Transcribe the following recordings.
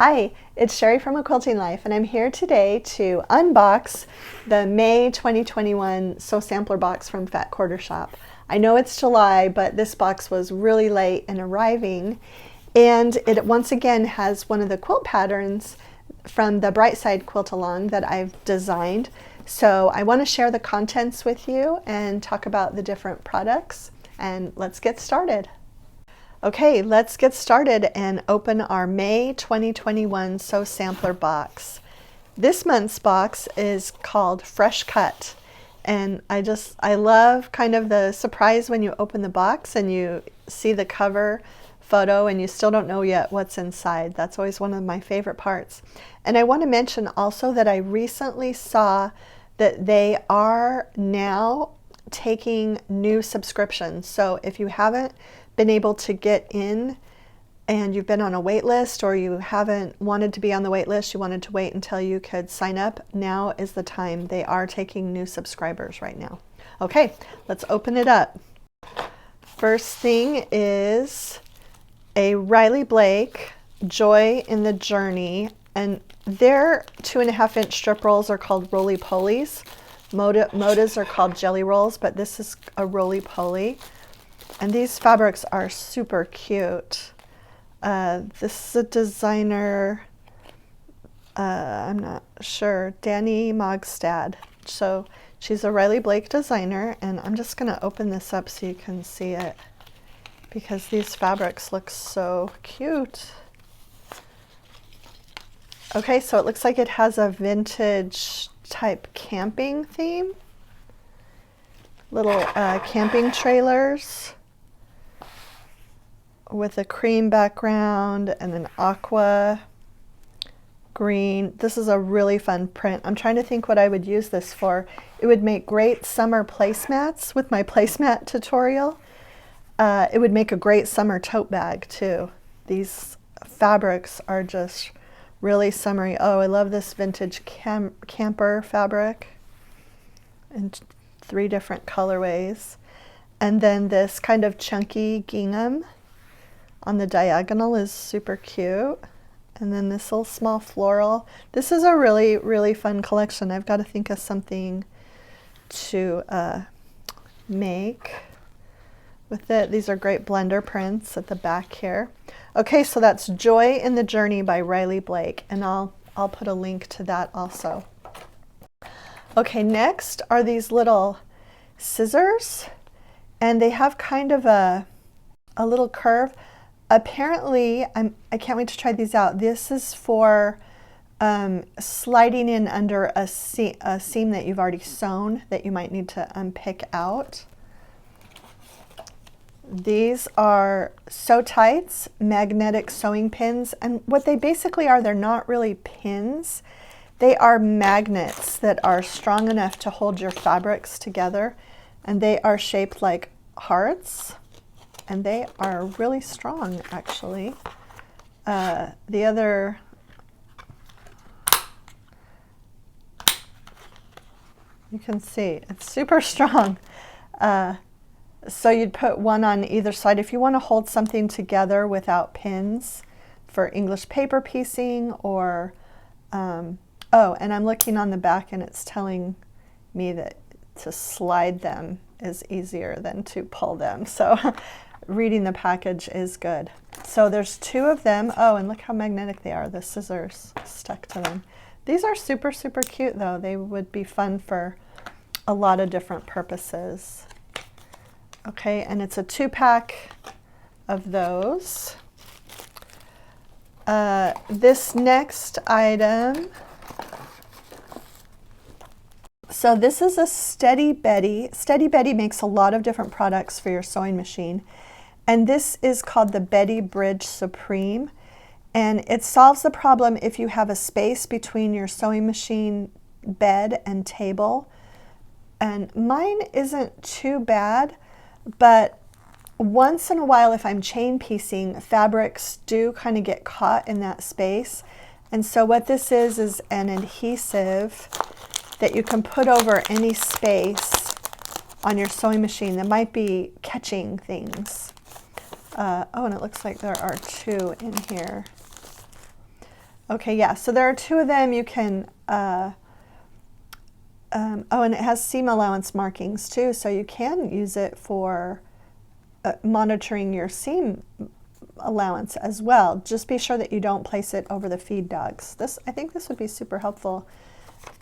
Hi, it's Sherri from A Quilting Life, and I'm here today to unbox the May 2021 Sew Sampler box from Fat Quarter Shop. I know it's July, but this box was really late in arriving, and it once again has one of the quilt patterns from the Bright Side Quilt along that I've designed. So I want to share the contents with you and talk about the different products, and let's get started. Okay, let's get started and open our May 2021 Sew Sampler box. This month's box is called Fresh Cut, and I love kind of the surprise when you open the box and you see the cover photo and you still don't know yet what's inside. That's always one of my favorite parts. And I want to mention also that I recently saw that they are now taking new subscriptions. So if you haven't been able to get in and you've been on a wait list, or you haven't wanted to be on the wait list, you wanted to wait until you could sign up, now is the time. They are taking new subscribers right now. Okay, let's open it up. First thing is a Riley Blake Joy in the Journey, and their 2.5-inch strip rolls are called roly-polies. Modas are called jelly rolls, but this is a roly-poly. And these fabrics are super cute. This is a designer, I'm not sure, Danny Mogstad. So she's a Riley Blake designer, and I'm just gonna open this up so you can see it, because these fabrics look so cute. Okay, so it looks like it has a vintage type camping theme. Little camping trailers with a cream background and an aqua green. This is a really fun print. I'm trying to think what I would use this for. It would make great summer placemats with my placemat tutorial. It would make a great summer tote bag too. These fabrics are just really summery. Oh, I love this vintage camper fabric in 3 different colorways. And then this kind of chunky gingham on the diagonal is super cute. And then this little small floral. This is a really, really fun collection. I've got to think of something to make with it. These are great blender prints at the back here. Okay, so that's Joy in the Journey by Riley Blake, and I'll put a link to that also. Okay, next are these little scissors, and they have kind of a little curve. Apparently, I can't wait to try these out. This is for sliding in under a seam that you've already sewn that you might need to unpick out. These are Sew Tights magnetic sewing pins, and what they basically are, they're not really pins. They are magnets that are strong enough to hold your fabrics together, and they are shaped like hearts, and they are really strong actually. The other, you can see it's super strong. So you'd put one on either side if you want to hold something together without pins for English paper piecing, or oh, and I'm looking on the back and it's telling me that to slide them is easier than to pull them. So reading the package is good. So there's 2 of them. Oh, and look how magnetic they are. The scissors stuck to them. These are super, super cute though. They would be fun for a lot of different purposes. Okay, and it's a 2-pack of those. This next item, so this is a Steady Betty. Steady Betty makes a lot of different products for your sewing machine, and this is called the Betty Bridge Supreme, and it solves the problem if you have a space between your sewing machine bed and table. And mine isn't too bad, but once in a while, if I'm chain piecing, fabrics do kind of get caught in that space. And so what this is an adhesive that you can put over any space on your sewing machine that might be catching things. Oh, and it looks like there are 2 in here. Okay, yeah, so there are 2 of them. You can, oh, and it has seam allowance markings too, so you can use it for monitoring your seam allowance as well. Just be sure that you don't place it over the feed dogs. I think this would be super helpful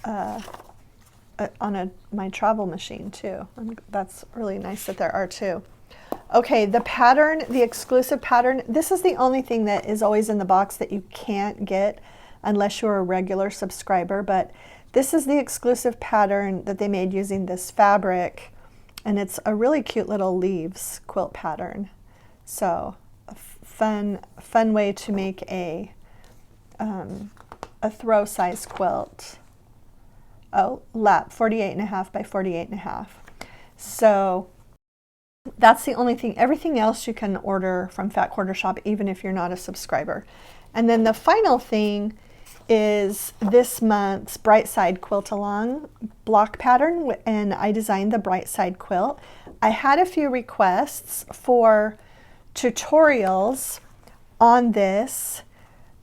on my travel machine too. That's really nice that there are 2. Okay, the pattern, the exclusive pattern, this is the only thing that is always in the box that you can't get unless you're a regular subscriber, but this is the exclusive pattern that they made using this fabric, and it's a really cute little leaves quilt pattern. So a fun way to make a throw size quilt. Oh, lap 48.5 by 48.5. So that's the only thing. Everything else you can order from Fat Quarter Shop, even if you're not a subscriber. And then the final thing is this month's Bright Side Quilt Along block pattern, and I designed the Bright Side quilt. I had a few requests for tutorials on this,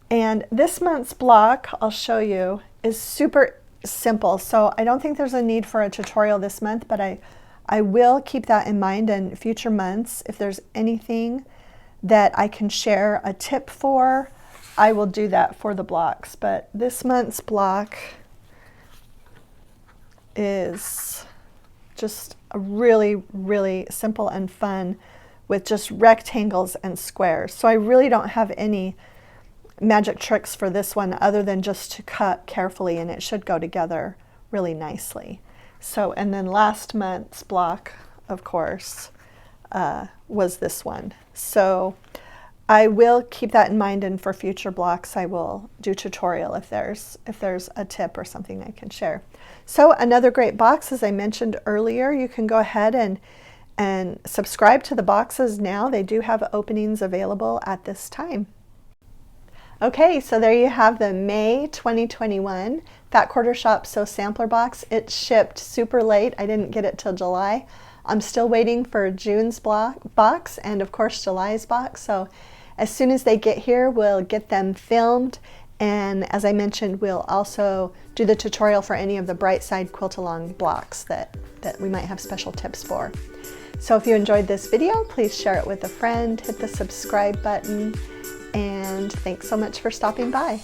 and this month's block, I'll show you, is super simple. So I don't think there's a need for a tutorial this month, but I will keep that in mind in future months. If there's anything that I can share a tip for, I will do that for the blocks. But this month's block is just a really, really simple and fun with just rectangles and squares. So I really don't have any magic tricks for this one other than just to cut carefully, and it should go together really nicely. So, and then last month's block, of course, was this one. So I will keep that in mind, and for future blocks I will do tutorial if there's a tip or something I can share. So another great box, as I mentioned earlier, you can go ahead and subscribe to the boxes now. They do have openings available at this time. Okay, so there you have the May 2021 Fat Quarter Shop Sew Sampler box. It shipped super late. I didn't get it till July. I'm still waiting for June's box and of course July's box. So as soon as they get here, we'll get them filmed. And as I mentioned, we'll also do the tutorial for any of the Bright Side Quilt Along blocks that we might have special tips for. So if you enjoyed this video, please share it with a friend, hit the subscribe button, and thanks so much for stopping by.